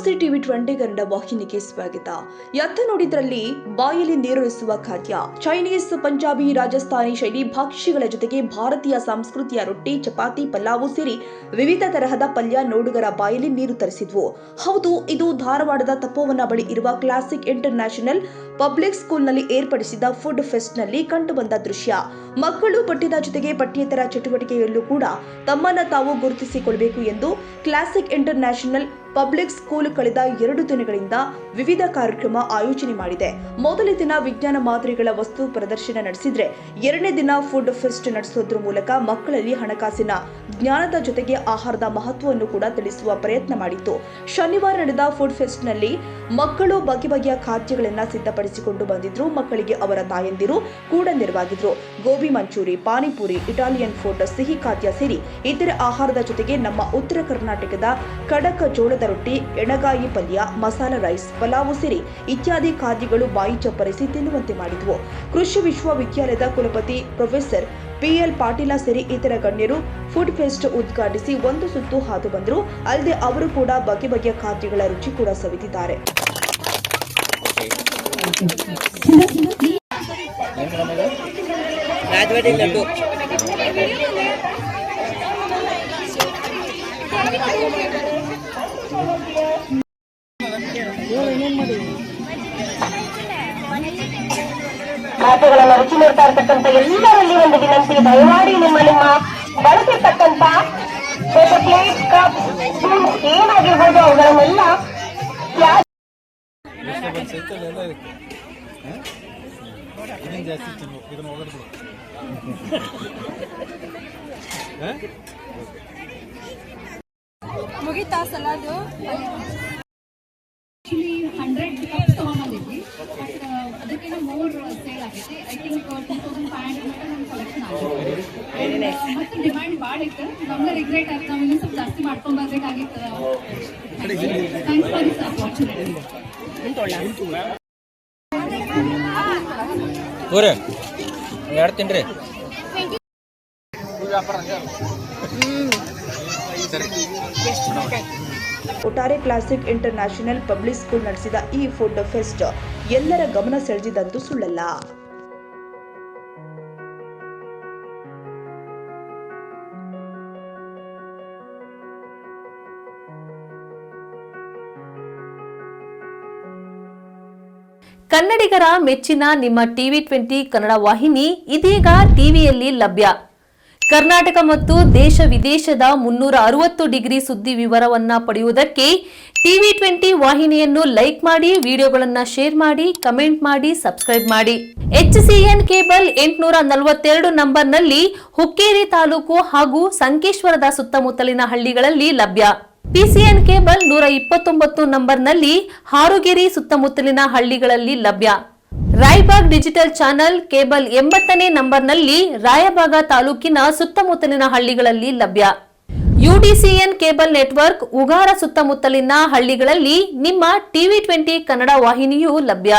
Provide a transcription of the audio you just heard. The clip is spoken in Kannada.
ನಮಸ್ತೆ ಟಿವಿ 20 ಕನ್ನಡ ವಾಹಿನಿಗೆ ಸ್ವಾಗತ. ಎತ್ತ ನೋಡಿದ್ರಲ್ಲಿ ಬಾಯಲ್ಲಿ ನೀರುಳಿಸುವ ಖಾದ್ಯ ಚೈನೀಸ್, ಪಂಜಾಬಿ, ರಾಜಸ್ಥಾನಿ ಶೈಲಿ ಭಕ್ಷ್ಯಗಳ ಜೊತೆಗೆ ಭಾರತೀಯ ಸಂಸ್ಕೃತಿಯ ರೊಟ್ಟಿ, ಚಪಾತಿ, ಪಲಾವು ಸೇರಿ ವಿವಿಧ ತರಹದ ಪಲ್ಯ ನೋಡುಗರ ಬಾಯಲ್ಲಿ ನೀರು ತರಿಸಿದ್ವು. ಹೌದು, ಇದು ಧಾರವಾಡದ ತಪೋವನ ಬಳಿ ಇರುವ ಕ್ಲಾಸಿಕ್ ಇಂಟರ್ನ್ಯಾಷನಲ್ ಪಬ್ಲಿಕ್ ಸ್ಕೂಲ್ನಲ್ಲಿ ಏರ್ಪಡಿಸಿದ ಫುಡ್ ಫೆಸ್ಟ್ನಲ್ಲಿ ಕಂಡುಬಂದ ದೃಶ್ಯ. ಮಕ್ಕಳು ಪಠ್ಯದ ಜೊತೆಗೆ ಪಠ್ಯೇತರ ಚಟುವಟಿಕೆಯಲ್ಲೂ ಕೂಡ ತಮ್ಮನ್ನು ತಾವು ಗುರುತಿಸಿಕೊಳ್ಳಬೇಕು ಎಂದು ಕ್ಲಾಸಿಕ್ ಇಂಟರ್ನ್ಯಾಷನಲ್ ಪಬ್ಲಿಕ್ ಸ್ಕೂಲ್ ಕಳೆದ 2 ದಿನಗಳಿಂದ ವಿವಿಧ ಕಾರ್ಯಕ್ರಮ ಆಯೋಜನೆ ಮಾಡಿದೆ. ಮೊದಲ ದಿನ ವಿಜ್ಞಾನ ಮಾದರಿಗಳ ವಸ್ತು ಪ್ರದರ್ಶನ ನಡೆಸಿದ್ರೆ, 2ನೇ ದಿನ ಫುಡ್ ಫೆಸ್ಟ್ ನಡೆಸೋದ್ರ ಮೂಲಕ ಮಕ್ಕಳಲ್ಲಿ ಹಣಕಾಸಿನ ಜ್ಞಾನದ ಜೊತೆಗೆ ಆಹಾರದ ಮಹತ್ವವನ್ನು ಕೂಡ ತಿಳಿಸುವ ಪ್ರಯತ್ನ ಮಾಡಿತ್ತು. ಶನಿವಾರ ನಡೆದ ಫುಡ್ ಫೆಸ್ಟ್ ನಲ್ಲಿ ಮಕ್ಕಳು ಬಗೆಬಗೆಯ ಖಾದ್ಯಗಳನ್ನ ಸಿದ್ಧಪಡಿಸಿಕೊಂಡು ಬಂದಿದ್ರು. ಮಕ್ಕಳಿಗೆ ಅವರ ತಾಯಂದಿರು ಕೂಡ ನೆರವಾಗಿದ್ರು. ಗೋಬಿ ಮಂಚೂರಿ, ಪಾನಿಪುರಿ, ಇಟಾಲಿಯನ್ ಫುಡ್, ಸಿಹಿ ಖಾದ್ಯ ಸೇರಿ ಇತರೆ ಆಹಾರದ ಜೊತೆಗೆ ನಮ್ಮ ಉತ್ತರ ಕರ್ನಾಟಕದ ಕಡಕ ಜೋಳದ ರೊಟ್ಟಿ, ಎಣಗಾಯಿ ಪಲ್ಯ, ಮಸಾಲಾ ರೈಸ್, ಪಲಾವು ಸೇರಿ ಇತ್ಯಾದಿ ಖಾದ್ಯಗಳು ಬಾಯಿ ಚಪ್ಪರಿಸಿ ತಿನ್ನುವಂತೆ ಮಾಡಿದ್ವು. ಕೃಷಿ ವಿಶ್ವವಿದ್ಯಾಲಯದ ಕುಲಪತಿ ಪ್ರೊಫೆಸರ್ PL ಪಾಟೀಲ ಸೇರಿ ಇತರ ಗಣ್ಯರು ಫುಡ್ ಫೆಸ್ಟ್ ಉದ್ಘಾಟಿಸಿ ಒಂದು ಸುತ್ತು ಹಾದು ಬಂದರು. ಅಲ್ಲದೆ ಅವರು ಕೂಡ ಬಗೆ ಬಗೆಯ ಖಾದ್ಯಗಳ ರುಚಿ ಕೂಡ ಸವಿದಿದ್ದಾರೆ. ಖಾದ್ಯಗಳನ್ನು ರುಚಿ ನೋಡ್ತಾ ಇರ್ತಕ್ಕಂಥ ಎಲ್ಲರಲ್ಲಿ ಒಂದು ವಿನಂತಿ, ದಯಮಾಡಿ ನಿಮ್ಮ ಬಳಸಿರ್ತಕ್ಕಂಥ ಪ್ಲೇಟ್, ಕಪ್, ಸ್ಪೂನ್ ಏನಾಗಿರ್ಬೋದು ಅವುಗಳನ್ನೆಲ್ಲ ಮುಗಿತಾ ಸಲಾದು 100 ಕಪ್ಸ್ ತಗೊಂಡಿದ್ವಿ. ಅದಕ್ಕಿಂತ ಮೋರ್ ಸೇಲ್ ಆಗೈತಿ. ಐ ಥಿಂಕ್ 2500 ನಮ್ಮ ಕಲೆಕ್ಷನ್ ಆಗಿದೆ. ಮತ್ತೆ ಡಿಮ್ಯಾಂಡ್ ಭಾಳ ಇತ್ತು. ನಮ್ಗೆ ರಿಗ್ರೆಟ್ ಆಯ್ತು, ನಾವು ಇನ್ನೂ ಸ್ವಲ್ಪ ಜಾಸ್ತಿ ಮಾಡ್ಕೊಂಡ್ ಬರ್ಬೇಕಾಗಿತ್ತು. Thanks for this opportunity. ತಿನ್ರಿ ಒಟ್ಟಾರೆ ಕ್ಲಾಸಿಕ್ ಇಂಟರ್ನ್ಯಾಷನಲ್ ಪಬ್ಲಿಕ್ ಸ್ಕೂಲ್ ನಡೆಸಿದ ಈ ಫುಡ್ ಫೆಸ್ಟ್ ಎಲ್ಲರ ಗಮನ ಸೆಳೆದಿದ್ದಂತೂ ಸುಳ್ಳಲ್ಲ. ಕನ್ನಡಿಗರ ಮೆಚ್ಚಿನ ನಿಮ್ಮ ಟಿವಿ 20 ಕನ್ನಡ ವಾಹಿನಿ ಇದೀಗ ಟಿವಿಯಲ್ಲಿ ಲಭ್ಯ. ಕರ್ನಾಟಕ ಮತ್ತು ದೇಶ ವಿದೇಶದ 360 ಡಿಗ್ರಿ ಸುದ್ದಿ ವಿವರವನ್ನ ಪಡೆಯುವುದಕ್ಕೆ ಟಿವಿ 20 ವಾಹಿನಿಯನ್ನು ಲೈಕ್ ಮಾಡಿ, ವಿಡಿಯೋಗಳನ್ನು ಶೇರ್ ಮಾಡಿ, ಕಮೆಂಟ್ ಮಾಡಿ, ಸಬ್ಸ್ಕ್ರೈಬ್ ಮಾಡಿ. HCN ಕೇಬಲ್ 842 ನಂಬರ್ನಲ್ಲಿ ಹುಕ್ಕೇರಿ ತಾಲೂಕು ಹಾಗೂ ಸಂಕೇಶ್ವರದ ಸುತ್ತಮುತ್ತಲಿನ ಹಳ್ಳಿಗಳಲ್ಲಿ ಲಭ್ಯ. PCN ಕೇಬಲ್ 129 ನಂಬರ್ನಲ್ಲಿ ಹಾರುಗೆರೆ ಸುತ್ತಮುತ್ತಲಿನ ಹಳ್ಳಿಗಳಲ್ಲಿ ಲಭ್ಯ. ರಾಯಬಾಗ್ ಡಿಜಿಟಲ್ ಚಾನೆಲ್ ಕೇಬಲ್ 80ನೇ ನಂಬರ್ನಲ್ಲಿ ರಾಯಬಾಗ ತಾಲೂಕಿನ ಸುತ್ತಮುತ್ತಲಿನ ಹಳ್ಳಿಗಳಲ್ಲಿ ಲಭ್ಯ. UDCN ಕೇಬಲ್ ನೆಟ್ವರ್ಕ್ ಉಗಾರ ಸುತ್ತಮುತ್ತಲಿನ ಹಳ್ಳಿಗಳಲ್ಲಿ ನಿಮ್ಮ ಟಿವಿ 20 ಕನ್ನಡ ವಾಹಿನಿಯೂ ಲಭ್ಯ.